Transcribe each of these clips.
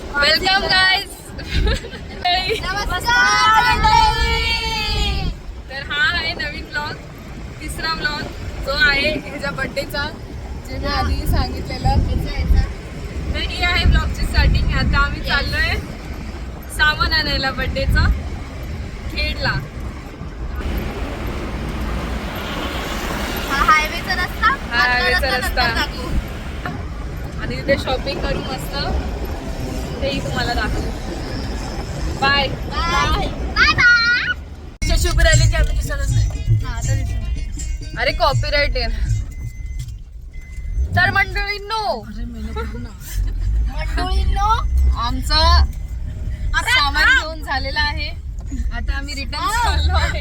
Welcome guys. तर हा आहे नवीन ब्लॉग, तिसरा ब्लॉग जो आहे ह्याच्या बर्थडेचा, जे मी आधी सांगितलेलं. तर ही आहे ब्लॉगची स्टार्टिंग. आता आम्ही चाललोय सामान आणायला बर्थडेचं खेडला. हायवेचा रस्ता आणि तिथे शॉपिंग करू मस्त, तेही तुम्हाला दाखवू. Bye bye. शुभ राहिली की आम्ही दिसतच नाही. अरे कॉपीराइट आहे. तर मंडळींनो आमचं सामान घेऊन झालेलं आहे. आता आम्ही रिटर्न चाललो आहे.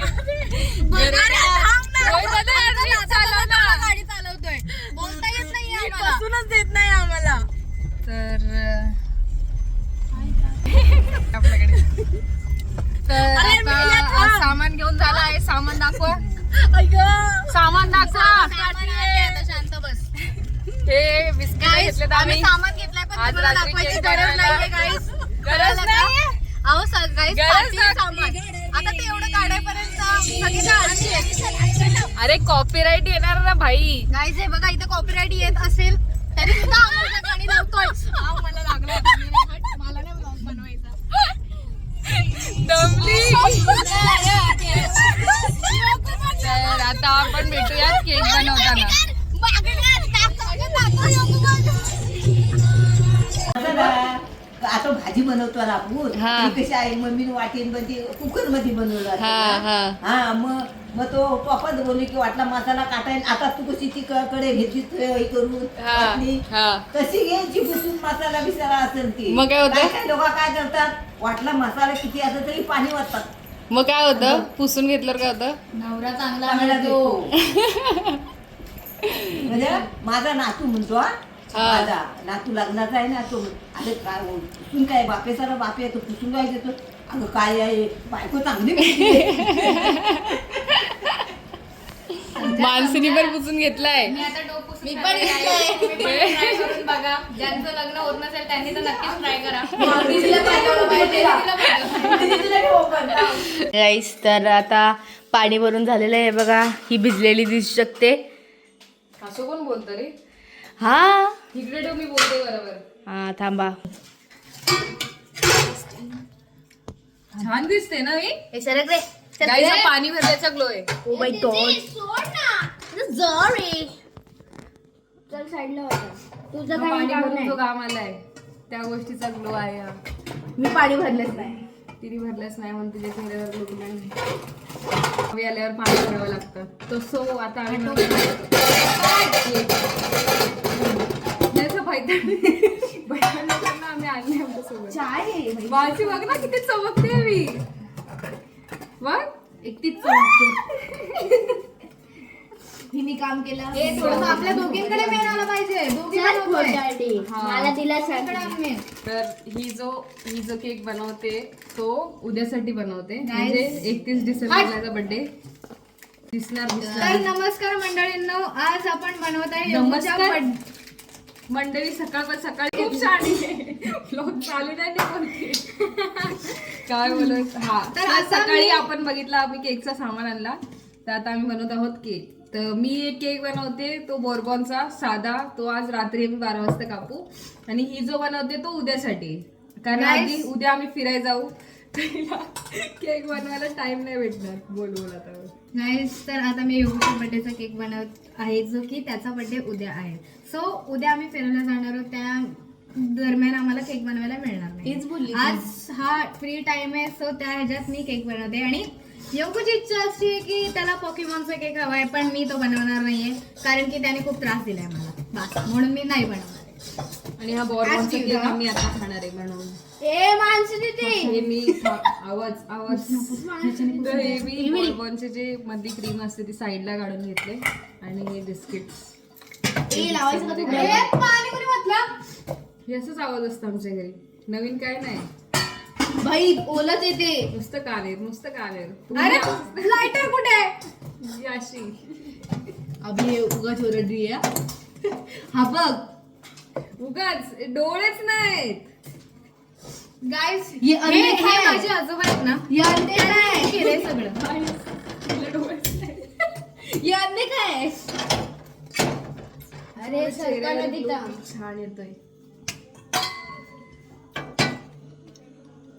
गाडी चालवतोय, बोलता येत नाही, बसूनच देत नाही आम्हाला. तर आपल्याकडे तर आता सामान घेऊन झालं आहे. सामान दाखवा, सामान दाखवा. शांत बस. हे बिस्किट घेतलेत आम्ही. सामान घेतलंय पण आज तुम्हाला रात्री दाखवायची केक गरज बनवला. नाहीये गाईस. गरज नाहीये. अहो सगळी गरज सामान आता ते एवढं काढायपर्यंत सगळी काळजी आहे. अरे कॉपीराइट येणार ना भाई. गाईस हे बघा, इथे कॉपीराइट येत असेल तरी सुद्धा आम्हाला गाणी लावतोय. मला लागलं, मला नाही ब्लॉग बनवायचा. दमली. तर आता आपण भेटूया केक बनवताना. आता भाजी बनवतो ना आपण. हा. ती कशी आहे मम्मीने वाटेन पण ती कुकर मध्ये बनवलं असतं हा, ना. हा. हा मग तो पप्पाच बोलले की वाटला मसाला काटायला. आता तू कशी ती कडे घेतली हे करून हा, वाटली. हा. कशी घ्यायची पुसून मसाला बिसाला असेल ती. मग काय होतं? काय लोक काय करतात, वाटला मसाला किती असं तरी पाणी वाटतात. मग काय होतं, पुसून घेतल्यावर काय होतं? नवरा चांगला चांगला मिळतो. देतो. म्हणजे माझा नातू म्हणतो, हा हा. माझा नातू लग्नाचा आहे ना तो. अरे काय पुसून काय बापे सारा बापे आहे तो पुसून काय देतो. अगं काय आहे बायको चांगली मानसीने पण पुसून घेतलाय. मी आता डोकं पुसून ट्राय करून बघा. ज्यांचं लग्न होत नसेल त्यांनी तर नक्कीच ट्राय करा. गाईस, तर आता पाणी भरून झालेलं आहे बघा. ही भिजलेली दिसू शकते. असं कोण बोलतं रे? हा इकडे ठेव, मी बोलते बरोबर. हा थांबा. छान दिसते ना ही. हे सरक रे. गाईचा पाणी भरल्याचा ग्लो आहे. ओ माय गॉड. चल साईडला होता. तुझं हा, काही पाणी काम भरून नाही. जो घाम आलाय त्या गोष्टीचा ग्लो आहे हा. मी पाणी भरलेच नाही. तिने भरल्याच नाही म्हणून तुझ्या चेहऱ्यावर ग्लो नाही. हवी आल्यावर पाणी भरावं लागतं. तो सो आता आम्ही लोकांना आम्ही आणले आमच्यासोबत. चाय वाची बघ ना किती चमकते मी. बघ एकटीच चमकते. हिने काम केलं. आपल्या दोघींकडे मेन आला पाहिजे. दोघी मला दिला तर ही जो केक बनवते तो उद्यासाठी बनवते. म्हणजे 31 डिसेंबरला बर्थडे दिसणार. तर नमस्कार मंडळींनो, आज आपण बनवत आहे नमस्कार मंडळी. सकाळी खूप छान ब्लॉग चालू नाही ते बोलते. काय बोलत. हा, तर आज सकाळी आपण बघितला, आम्ही केकचा सामान आणला. तर आता आम्ही बनवत आहोत केक. तर मी एक केक बनवते, तो बोर्बॉनचा साधा. तो आज रात्री आम्ही 12 वाजता कापू. आणि ही जो बनवते तो उद्यासाठी, कारण आधी उद्या आम्ही फिरायला जाऊ. केक बनवायला टाइम नाही भेटणार. बोल आता. नाईस. तर आता मी योगूच्या बर्थडेचा केक बनवत आहे, जो की त्याचा बर्थडे उद्या आहे. सो उद्या आम्ही फिरायला जाणार आहोत. त्या दरम्यान आम्हाला केक बनवायला मिळणार नाही. आज हा फ्री टाइम आहे, सो त्या ह्याच्यात मी केक बनवते. आणि योगूची इच्छा अशी आहे की त्याला पॉकीमॉनचा केक हवाय, पण मी तो बनवणार नाहीये कारण की त्याने खूप त्रास दिलाय मला. बस म्हणून मी नाही बनवणार. आणि हा बॉर्बॉनचा केक आम्ही आता खाणार आहे बनवून. ए माणसं हे मी आवाज तर हे मी बॉर्बॉनचे जे मधली क्रीम असते ती साईडला काढून घेतले. आणि हे बिस्किट्स हे असंच आवाज असतं आमच्या घरी. नवीन काय नाही भाई, ओलच येते. नुसतं कानेर. अरे लायटर कुठे आहे? ही अशी अभि उगाच ओरडली आहे. हा बघ, उगाच डोळेच नाहीत. गाईस हे अंडे हे काय? माझे आजोबा आहेत ना, हे अंडे काय? केलंय सगळं. हे अंडे काय? अरे सरकारला दिला. छान येतोय.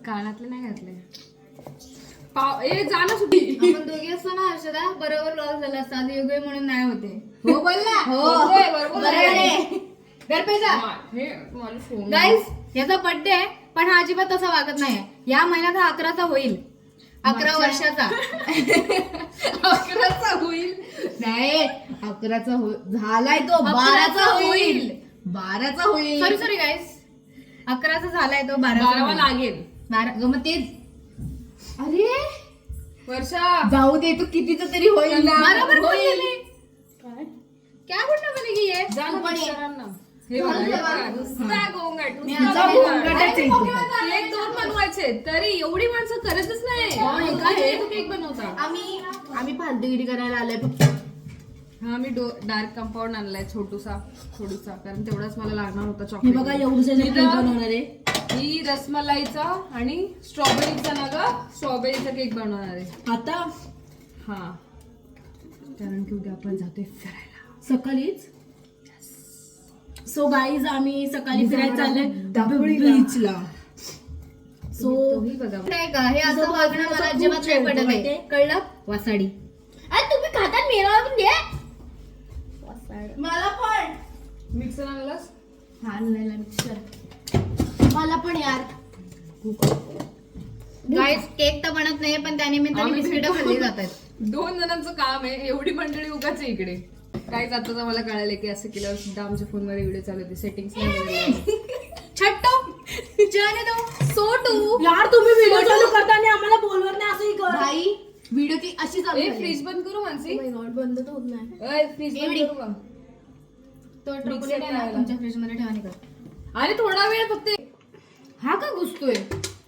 कानातले नाही घातले. ए जा ना सुटी. आपण दोघे असतो ना हर्षदा, बरोबर लॉस झाला असता. आज योग्य म्हणून नाही होते. हो बोलला. बरोबर, बरोबर. घर पे जा. हे मला फोन. गाईस याचा बर्थडे आहे, पण हा अजिबात तसा वागत नाही. या महिन्यात हा 11चा होईल. 11 वर्षाचा. 11चा होईल. नाही 11चा झालाय तो 12चा होईल. 12चा होईल. सॉरी गाईस, 11चा झालाय तो 12वा 12वा लागेल. 12 मग तेच अरे वर्षा जाऊ दे तू कितीच तरी होईल ना. बरोबर होईल. बोलले. क्या बोलना बनेगी ये? जा ना मिस्टरांना. हे बघा, हे बघा. नुसता गोंगाट, नुसता नुसता गोंगाट. गोंगाटच आहे तो. केक 2 बनवायचे तरी एवढी माणसं करतच नाही. काय काय आहे? तू केक बनवता? आम्ही फालतूगिरी करायला आलोय फक्त. हा मी डार्क कंपाऊंड आणलाय छोटूसा कारण तेवढाच मला लागणार होता हे चॉकलेट. बघा एवढं केक बनवणार आहे. ही रसमलाईचा आणि स्ट्रॉबेरीचा ना ग स्ट्रॉबेरीचा केक बनवणार आहे. आता हा कारण की उद्या आपण जातोय फिरायला. सकाळीच सो गाईज आम्ही सकाळी फिरायला चाललोय बीचला. सो तोही बघा. नाही का हे असं वागणं मला अजिबात नाही पडत आहे. कळलं? वासाडी. अरे तुम्ही खातात मेरा पण दे. मला पण मिक्सर आणलास? हा नाही मिक्सर मला पण यार. गाईस केक तर बनत नाही, पण त्यानिमित्ताने आम्ही बिस्किट खाल्ली जातात. 2 जणांचं काम आहे. एवढी मंडळी उगाच आहे इकडे. काय जाताच मला कळालं की असं केल्यावर सुद्धा आमच्या फोनमध्ये व्हिडिओ चालू होते. सेटिंग्स नाही छट्टो जाने दो सोटू. यार तुम्ही व्हिडिओ चालू करताना आम्हाला बोलवत नाही असंही कर. भाई व्हिडिओ ती अशी चालू ए झाली. फ्रीज बंद करू मानसी. बंद तर होत नाही. ए फ्रीज बंद करू का? तो chocolate आहे ना तुमच्या फ्रीज मध्ये ठेवा नाही कर. अरे थोडा वेळ फक्त. हा का घुसतोय?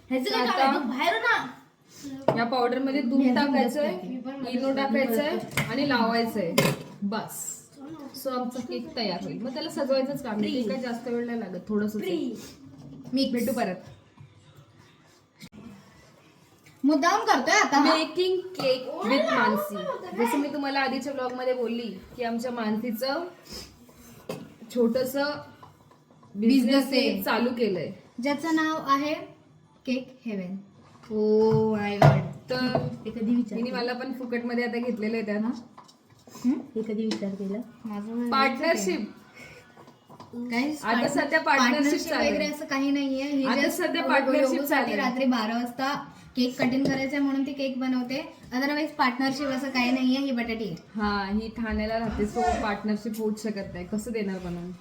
ह्याचं काय आता- काम आहे? तू बाहेर हो ना. या पावडर मध्ये दूध टाकायचंय, इनो टाकायचंय आणि लावायचंय. बस. सो आमचा केक तयार होईल. मग त्याला सजवायचंच काम नाही. काय जास्त वेळ नाही लागत. थोडस मी भेटू परत. मुद्दाम करतोय आता हा. Making cake with Mansi. जसं मी तुम्हाला आधीच्या ब्लॉग मध्ये बोलली की आमच्या मानसीचं छोटस बिझनेस आहे. चालू केलंय. ज्याचं नाव आहे cake heaven. Oh my god. तर हे कधी विचार तिने मला पण फुकट मध्ये आता घेतलेलं आहे त्यांना. हे कधी विचार केला. माझं पार्टनरशिप. Guys, आता सध्या partnership partnership चालू आहे. वगैरे असं काही नाहीये. ही आता just सध्या partnership योगूसाठी चालू आहे. रात्री 12 वाजता केक कटिंग करायचंय म्हणून ती केक बनवते. अदरवाईज पार्टनरशिप असं काही नाहीये. ही बटाटी आहे. हा ही ठाण्याला राहते. सो पार्टनरशिप होऊच शकत नाही. कसं देणार बनवून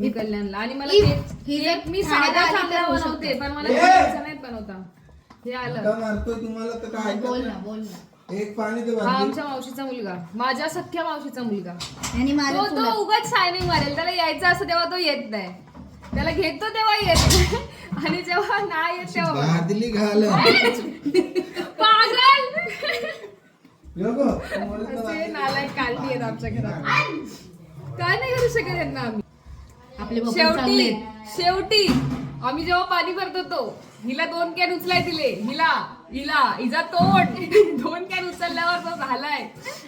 मी कल्याणला. आणि मला ही- केक ही जर केक मी ठाण्याला साधा आली तर चांगला होऊ बनवते पण मला केकचं नाही बनवता. हे आलं. का मारतोय तुम्हाला तर काय बोल ना बोल ना. एक पाणी ते हा बादली. आमच्या मावशीचा मुलगा, माझ्या सख्या मावशीचा मुलगा. आणि माझं तो चुलत. उगाच शायनिंग मारेल. त्याला यायचं असं तेव्हा तो येत नाही. त्याला घेतो तेव्हा येत नाही. आणि जेव्हा नाही येत तेव्हा बादली घाल पागल. नको. असे नालायक कालटी आहेत आमच्या घरात. काय नाही करू शकत यांना आम्ही. आपले पप्पा चांगले शेवटी आहेत. शेवटी आम्ही जेव्हा पाणी भरत होतो हिला 2 कॅन उचलाय दिले. हिचा तोंड 2 कॅन उचलल्यावर तो झालाय.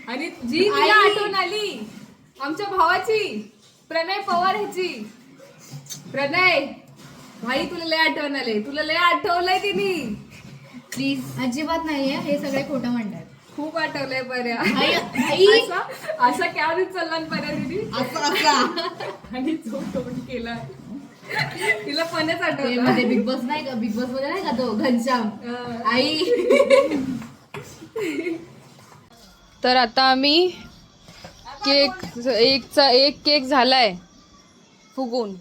आणि जी तिला आठवण आली आमच्या भावाची, प्रणय पवार ह्याची. प्रणय भाई तुला लय आठवण आले. तुला लय आठवलंय तिने. प्लीज अजिबात नाहीये. हे सगळे खोटं म्हणतात. खूप आठवलंय पर्या. भाई असा कॅन उचलला ना पर्या दिदी. आणि जो तोंड केला तिला पणच ते आठवलं. मध्ये बिग बॉस नाही का, बिग बॉस मध्ये नाही का तो घनश्याम आई. तर आता आम्ही एक केक झालाय फुगून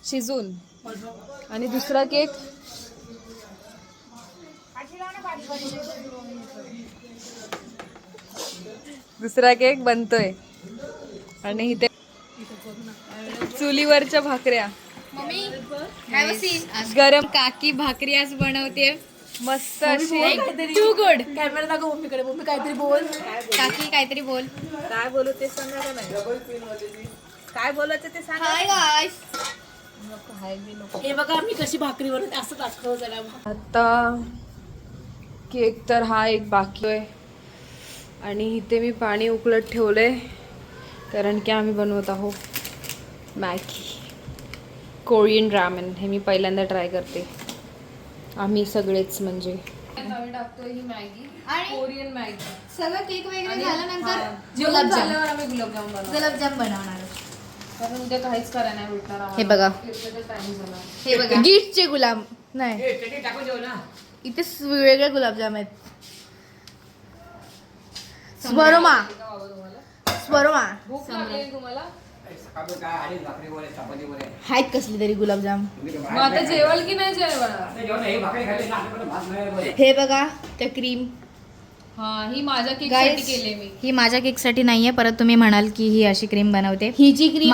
शिजून आणि दुसरा केक बनतोय. आणि इथे चुलीवरच्या भाकऱ्या गरम. काकी भाकरी आज बनवते मस्त अशी. To good. कॅमेरा दाखव मम्मीकडे. मम्मी काहीतरी बोल. काकी काहीतरी बोल. काय बोलू ते सांगा का नाही. काय बोलायचं ते सांगा. Hi guys. हे बघा मी कशी भाकरीवर असं दाखव जरा. आता केक तर हा एक बाकी आहे आणि इथे मी पाणी उकळत ठेवलंय कारण की आम्ही बनवत आहोत मॅगी कोरियन रामेन. हे मी पहिल्यांदा ट्राय करते. आम्ही सगळेच म्हणजे आम्ही टाकतोय ही मॅगी आणि कोरियन मॅगी. सगळं केक वगैरे झाल्यानंतर जेवण गुलाबजाम झाल्यावर आम्ही गुलाबजाम बनवतो गुलाबजाम बनवणार आहोत. कारण उद्या काहीच करायला नाही भेटणार आम्हाला. हे बघा. टाइम झाला. हे बघा गिफ्टचे गुलाब नाही इथे वेगवेगळे गुलाबजाम आहेत. स्वरोमा स्वरोमा भूक लागली तुम्हाला? आहेत कसली तरी गुलाबजाम. मग आता जेवाल की नाही जेवणार? हे बघा त्या क्रीम. हा ही माझ्या केक साठी केले मी. ही माझ्या केक साठी नाहीये, परत तुम्ही म्हणाल की ही अशी क्रीम बनवते. ही जी क्रीम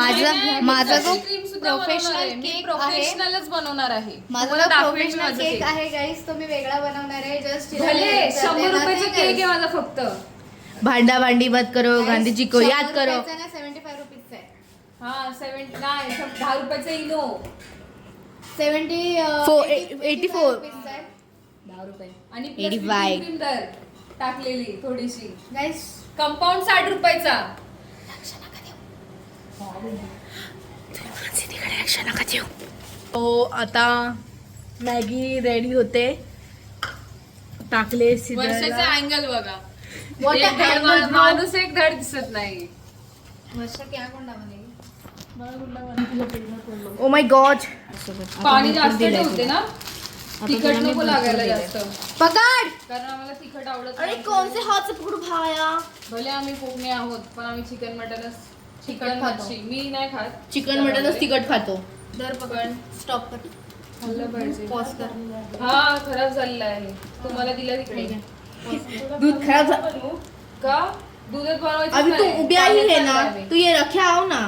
माझा जो क्रीम सुद्धा प्रोफेशनल केक केक आहे, प्रोफेशनलच बनवणार आहे. माझा तुम्हाला जो दाखवेन मी प्रोफेशनल माझं केक केक. आहे गाईस, तो मी वेगळा बनवणार आहे. जस्ट भले 100 रुपयाचा केक आहे माझा फक्त. भांडा भांडी मत करो गांधीजी को याद करो. 75 रुपीजचा आहे. हा 70 नाही 10 रुपयाचा इनो 84 रुपीजचा आहे. 10 रुपये आणि 85. क्रीम दर टाकलेली थोडीशी. गाईस कंपाऊंड 60 रुपयाचा. तो आता मॅगी रेडी होते. टाकले वर्षाचा अँगल बघा. What एक an धड angle, bro. माणूस एक धड दिसत नाही. वर्षा क्या कोंडा बनेगी. ओ माय गॉड. पाणी जास्त ठेवते ना तिखट नको लागायला जास्त पकड. कारण आम्हाला तिखट आवडत अरे नाही. कौन से हाथ से पकड़ू भाया. भले आम्ही कोकणी आहोत पण आम्ही चिकन मटनच चिकन खातो. मच्छी मी नाही खात. चिकन मटनच तिखट खातो. दर पकड स्टॉप कर खाल्लं पाहिजे. पॉज कर. हा खराब झालेला आहे. तुम्हाला दिलं तिकडे दूध खराब झालं. का दूधच बनवायचं अभी तू नाही. उभी आई है पाण्यात ना टाकलंय तू ये रखे आओ ना.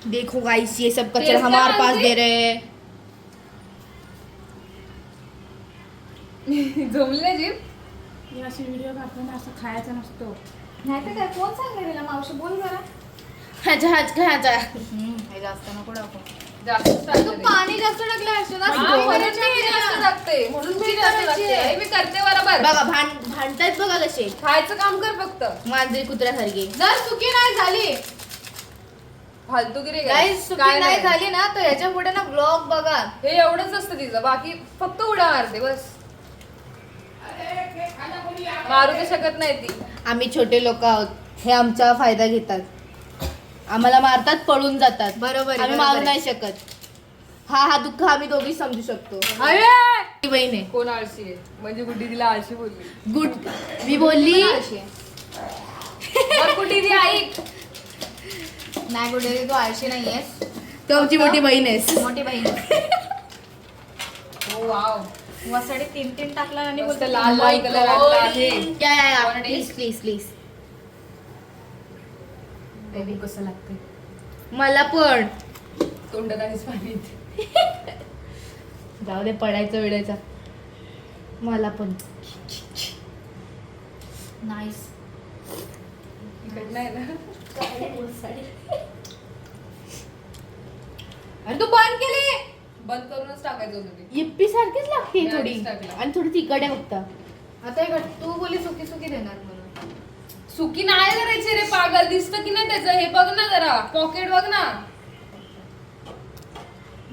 देखो गाइस ये सब कचरा टेस्ट हमारे पास करायची? दे रहे हैं. मी. जमले जीप. नाही तर काय कोण सांगणार हिला मावशी बोल जरा. ह्याच्या ह्याच्या हे जास्त नको टाकू. जास्त तू टाकलं पाणी जास्त टाकलं असेल ना. हा, म्हणून मी जास्त टाकते. म्हणून मी जास्त टाकते. हे मी करते बरोबर. बघा भांडतायत बघा कसे खायचं काम कर फक्त. मांजरी कुत्र्यासारखे. जर चुकी नाही झाली फालतूगिरी गाईस, चुकी काय नाही झाली ना तर ह्याच्या पुढे ना ब्लॉग बघा. हे एवढंच असतं तिचं. बाकी फक्त उड्या मारते बस. मारू तर शकत नाही ती. आम्ही छोटे लोक आहोत. हे आमचा फायदा घेतात. आम्हाला मारतात पळून जातात. बरोबर आहे, आम्ही बरोबर मारू आहे. नाही शकत. हा दुःख आम्ही दोघी समजू शकतो. अरे ती बहीण आहे. कोण आळशी आहे म्हणजे गुड्डी तिला आळशी बोलली. गुड मी बोलली बरं, गुड्डी ती ऐक. नाही गुडेरी तू आळशी नाहीयेस. तू आमची मोठी बहीण आहेस. मोठी बहीण. हो वाव. वसाडी 3 टाकला आणि मस्त बोलते लाल लाल कलर आणला आहे. या प्लीज प्लीज प्लीज. बघू कसं लागते. मला पण तोंडात आधीच पाणी येते. जाऊ दे पडायचं वेळायचा. मला पण नाईस. तिखट नाही ना. अरे तू बंद केली. बंद करूनच टाकायचं होतं ते. इप्पी सारखीच लागते मी थोडी आधीच टाकलं. आणि थोडी तिखट आहे फक्त. आता हे तू बोली सुकी सुकी देणार म्हणून. सुकी नाही करायची रे पागल. दिसतं की नाही त्याचं. हे बघ ना जरा पॉकेट बघ ना.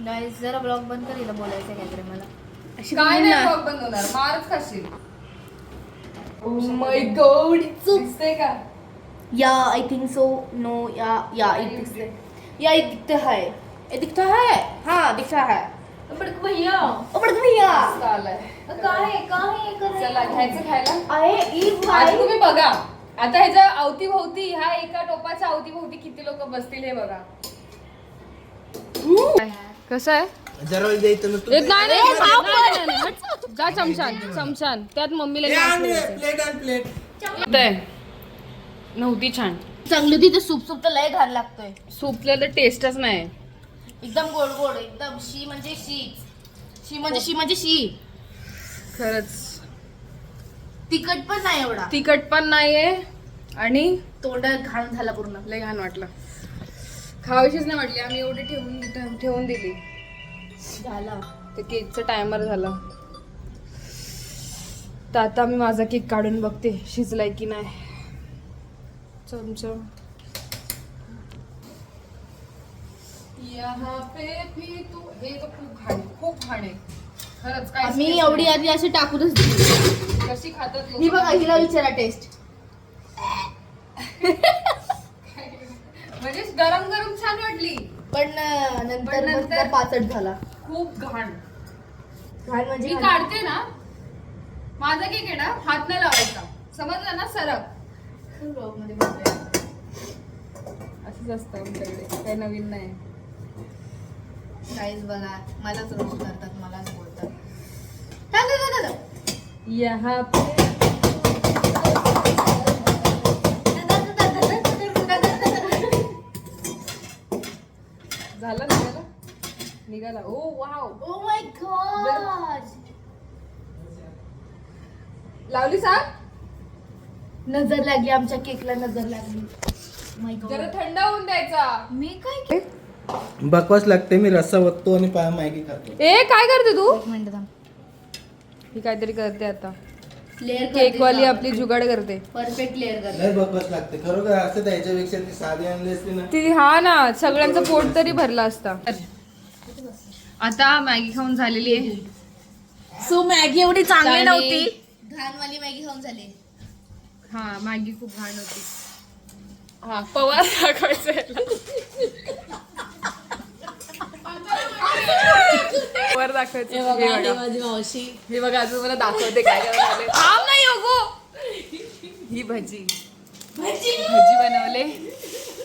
गाईस जरा ब्लॉग बंद कर. हिला बोलायचं काहीतरी मला. अशी काय बोल नाही ना. बघ बंद होणार. मारच खाशील. माय गॉड. दिसतंय का? या आई थिंक सो नो या ये दिखता है. ये दिखता है. हाँ दिखता है. बडक भैया ओ बड़का भैया मस्त आलाय. चला घ्यायचं खायला. आहे ई आता वाई. तुम्ही बघा. आता ह्याच्या अवतीभोवती ह्या एका टोपाच्या अवतीभोवती किती लोक बसतील हे बघा. कसं आहे? जरा वेळ द्यायचं ना तू. जा चमचान त्यात मम्मीला प्लेट आणि प्लेट. नव्हती छान. चांगली होती ते सूप तर लय घाण लागतोय. सूपला तर टेस्टच नाही. एकदम गोड गोड एकदम शी म्हणजे शी. खरंच तिखट पण नाही एवढा. तिखट पण नाहीये आणि तोंड घाण झाला पूर्ण. लय घाण वाटलं. खावीशीच नाही म्हटली, आम्ही एवढी ठेवून दिली. झाला. ते केकचा टायमर झाला. तर आता मी माझा केक काढून बघते शिजलाय की नाही. चमचम. यहाँ पे भी तू, हे तर खूप घाण आहे खरंच. काय मी एवढी आधी अशी टाकूनच दिली. कशी खातात लोकं? ही बघा, हिला विचारा टेस्ट. म्हणजे गरम गरम छान वाटली, पण नंतर मग नंतर- पाचट झाला. खूप घाण. घाण म्हणजे मी घाण. काढते ना, माझा केक आहे ना, हात नाही लावायचा, समजलं ना सरळ. मध्ये बघूया. असंच असतं आमच्याकडे, काही नवीन नाही. गाईज बघा, मलाच रोज करतात, मलाच बोलतात. यहाँ पे झालं निघाला. ओ वाव, Oh my God. लावली सांग. नजर लागली आमच्या केकला, नजर लागली. My God. जरा थंड होऊन द्यायचा. मी काय बकवास लागते. मी रस्सा ओततो आणि मॅगी खातो. ए काय करते तू? एक मिनिट थांब. ही काहीतरी करते आता. लेअर केक वाली आपली जुगाड करते. परफेक्ट लेअर करते. लय बकवास लागते खरोखर. असं द्यायच्यापेक्षा ती साधी आणली असती ना. ती हा ना, सगळ्यांचं पोट तरी भरला असता. आता मॅगी खाऊन झालेली आहे. सो मॅगी एवढी चांगली आणि- नव्हती. घाणवाली मॅगी खाऊन झाली. हा, मॅगी खूप घाण होती. हा, पवार दाखवायचं पवार दाखवायचं. हे बघा. माझी मावशी. हे बघा, अजून मला दाखवते काय काय बनवले. थांब नाही हो. ही भजी बनवले.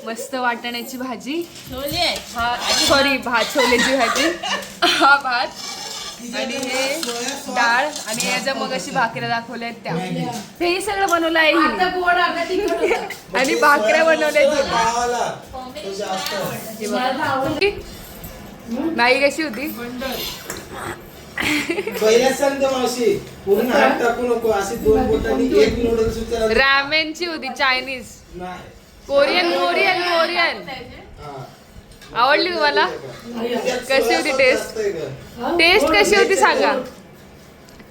मस्त वाटाण्याची भाजी. हा, सॉरी, छोलेची भाजी. हा भात आणि हे डाळ आणि याच्या मग अशी भाकऱ्या दाखवल्या आहेत त्या. हे सगळं बनवलं आहे हिने. आणि भाकऱ्या बनवल्या आहेत पावाला तो जास्त. नाही कशी होती? पहिल्याच सांगतो मावशी, पूर्ण हात टाकू नको. अशी 2 बोटांनी एक नूडल्स उचलायला. रॅमेनची होती, चायनीज. नाही. कोरियन. हा. आवडली तुम्हाला? कशी होती टेस्ट? टेस्ट कशी होती सांगा.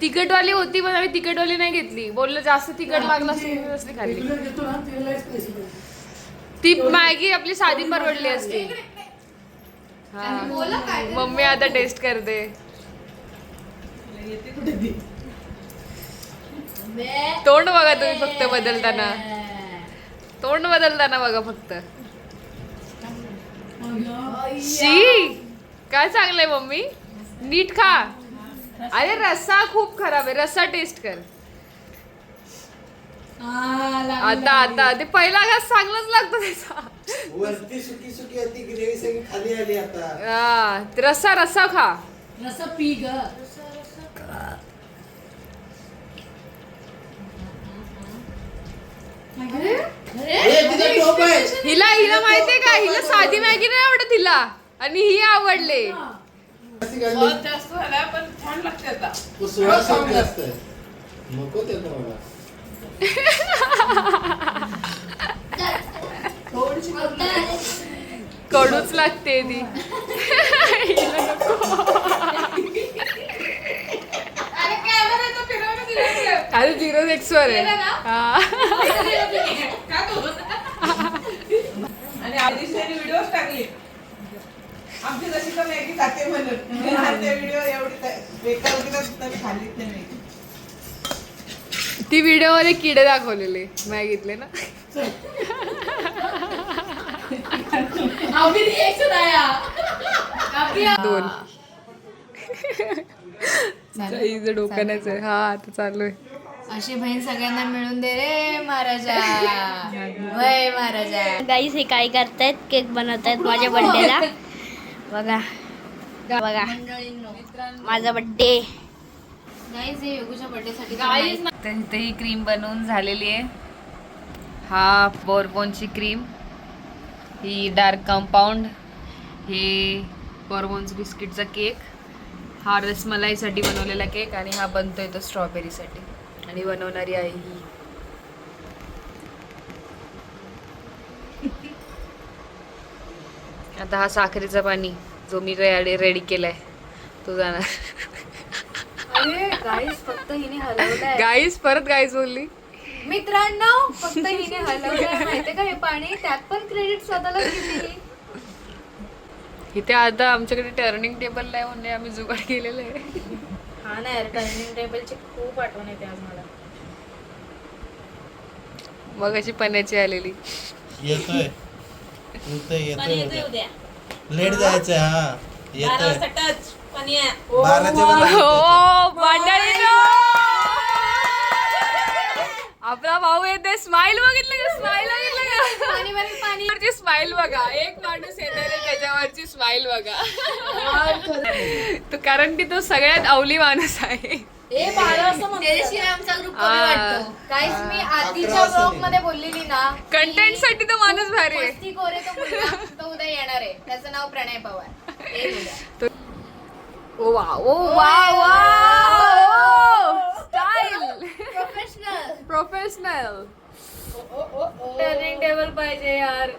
तिखटवाली होती, पण आम्ही तिखटवाली नाही घेतली. बोललं जास्त तिखट लागलं असतं नसती खाल्ली. ती मॅगी आपली साधी परवडली असती. हा, मम्मी आता टेस्ट करते. तोंड बघा तुम्ही फक्त बदलताना. तोंड बदलताना बघा फक्त. शी, काय चांगलंय मम्मी, नीट खा. अरे रस्सा खूप खराब आहे, रस्सा टेस्ट कर. आता ते पहिला घास चांगलाच लागतो त्याचा. वरती सुकी सुकी होती, ग्रेव्ही सगळी खाली आली आता. हा, रस्सा खा. रस्सा पी ग. तिचा टोप आहे. हिला माहितीये का, हिला साधी मॅगी नाही आवडत हिला, आणि ही आवडले. अशी काढली. तो सुवास खूप जास्त आहे. नको ते मला. कडूच लागते ती. हिला नको. अरे 0-6 वर आहे. हा. आणि आधीच त्यांनी व्हिडिओ टाकले आमची जशी तर मॅगी खाते म्हणून. ते व्हिडिओ एवढी बेकार होती ना, तरी खाल्लीच नाही मॅगी. ती व्हिडिओ मध्ये किडे दाखवलेले मॅगीतले ना. दोन. हिचं डोकं हा आता चालू आहे. अशी बहीण सगळ्यांना मिळून दे रे महाराजा. वय महाराजा. गाईस हे काय करतायत, केक बनवतायत माझ्या बर्थडेला. बघा बघा माझा बर्थडे. गाईज हे योगूच्या बर्थडे साठी तर इथे ही क्रीम बनवून झालेली आहे. हा बोरबॉनची क्रीम, ही डार्क कंपाऊंड, हे बोरबॉन्स बिस्किटचा केक, हा रसमलाईसाठी बनवलेला केक, आणि हा बनतोय तो स्ट्रॉबेरीसाठी. आणि बनवणारी आहे ही. आता हा साखरेचा पाणी जो मी रेडी केलाय तो जाणार. अरे गाईस फक्त हिने हलवलंय. गाईस परत गाईस बोलली. मित्रांनो फक्त हिने हलवलंय माहितीये का हे पाणी, त्यात पण क्रेडिट स्वतःला दिली. इथे आता आमच्याकडे टर्निंग टेबल नाही म्हणजे आम्ही जुगाड केलेलं आहे. हा ना यार, डायनिंग टेबलची खूप आठवण येते आज मला. मग अशी पण्याची आलेली. येतोय उद्या लेट जायचंय. हा येतोय 12च्या आपला भाऊ येते. स्माइल बघितलं का? स्माइल बघितलं का? पाणी स्माइल बघा. एक माणूस येणार त्याच्यावरची स्माइल बघा. तो कारण की तो सगळ्यात अवली माणूस आहे. त्याच्याशिवाय आमचा ग्रुप कमी वाटतो. गाईस मी आधीच्या ब्लॉग मध्ये बोललेली ना, कंटेंट साठी तो माणूस भारी आहे. मस्ती कोरे तो मुलगा, तो उद्या येणार आहे. त्याचं नाव प्रणय पवार. येईल उद्या. ओ वा ओ वा वा स्टाईल प्रोफेशनल. टर्निंग टेबल पाहिजे यार.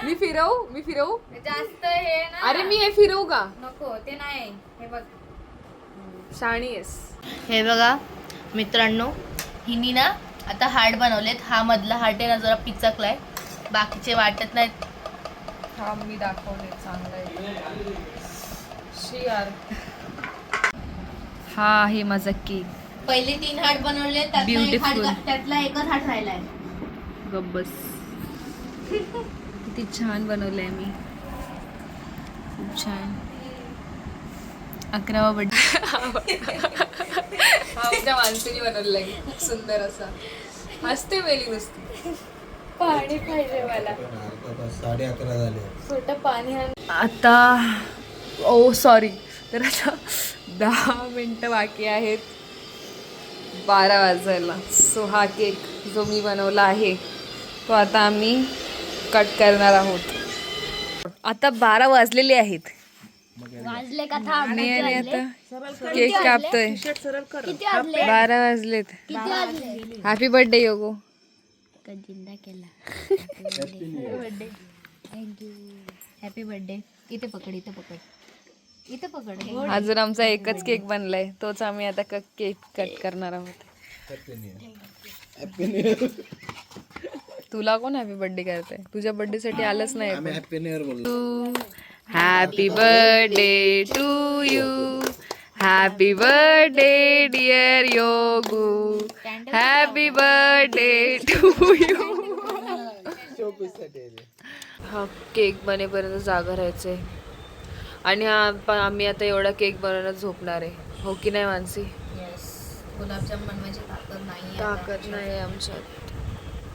मी फिरवू जास्त हे ना. अरे मी हे फिरवू का? नको ते नाही. हे बघ शाणी आहेस. हे बघा मित्रांनो, हिनी ना आता हार्ट बनवलेत. हा मधला हार्ट आहे ना जरा पिचकलाय, बाकीचे वाटत नाहीत. हा मी दाखवले चांगला आहे. यार हा आहे माझा केक. पहिले 3 हार्ट बनवले, Beautiful. त्यातला एकच हार्ट राहिलाय. गब्बस किती छान बनवलंय मी. खूप छान. 11वा बर्थडे आमच्या माणसाने बनवलेला आहे. खूप सुंदर असा. हसते वेली नुसती. पाणी पाहिजे मला. 11:30 झाले. छोटं पाणी आण. आता ओ सॉरी. तर आता 10 मिनटं बाकी आहेत 12 वाजायला. सो हा केक जो मी बनवला आहे तो आता आम्ही कट करणार आहोत. आता 12 वाजलेले आहेत. वाजले का? थांब. मी आणि आता केक कापतोय. किती वाजले? 12 वाजलेत. किती वाजले? हॅपी बर्थडे योगो. जिंदा केला. Happy birthday. इथे पकड, इथे पकड, इथे पकड. अजून आमचा एकच केक बनलाय, तोच आम्ही आता केक कट करणार आहोत. तुला कोण हॅपी बर्थडे करताय? तुझ्या बर्थडे साठी आलंच नाही. आम्ही हॅपी न्यू इयर बोललो. Happy birthday to you. Happy birthday dear Yogu. Happy birthday to you. हा केक बनेपर्यंत जागा राहायचंय आणि आम्ही आता एवढा केक बनवण्यात झोपणार आहे. हो की नाही मानसी? गुलाबजाम बनवायची ताकद नाही. ताकद नाही आमच्यात,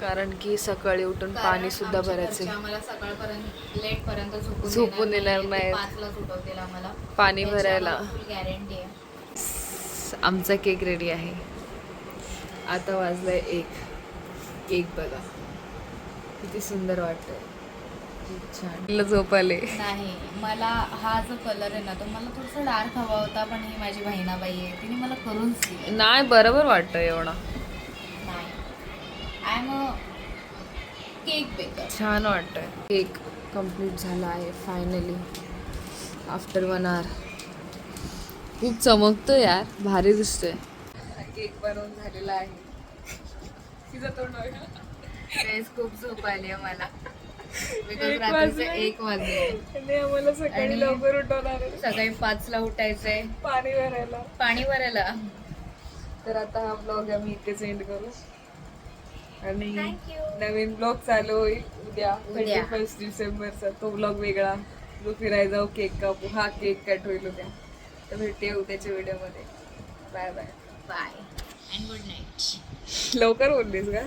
कारण की सकाळी उठून पाणी सुद्धा भरायचे. आम्हाला सकाळपर्यंत लेट पर्यंत झोपून देणार नाहीत. 5ला उठवतील आम्हाला पाणी भरायला. गॅरंटी आहे. आमचा केक रेडी आहे. आता वाजलाय 1. केक बघा किती सुंदर वाटतंय. खूप छान. झोप आले. नाही, मला हा जो कलर आहे ना तो मला थोडासा डार्क हवा होता, पण ही माझी बहिणाबाई आहे, तिने मला करूनच दिली. नाही बरोबर वाटतं एवढा. नाही, I am a cake baker. छान वाटतंय. केक कम्प्लीट झाला आहे फायनली आफ्टर 1 hour. खूप चमकतोय यार, भारी दिसतोय. केक बनवून झालेला आहे. तिचं तोंड बघा. खूप झोप आली आहे मला. बिकॉज रात्रीचे 1 वाजले. आम्हाला सकाळी लवकर उठवणार आहे. सकाळी 5ला उठायचंय पाणी भरायला. तर आता हा ब्लॉग आम्ही इथेच एंड करू आणि नवीन ब्लॉग चालू होईल उद्या 31 डिसेंबरचा. तो ब्लॉग वेगळा, जो फिरायला जाऊ, केक कापू. हा केक कट होईल उद्या. तर भेटूया उद्याच्या व्हिडिओमध्ये. Bye bye. Bye and good night. लवकर बोललीस का?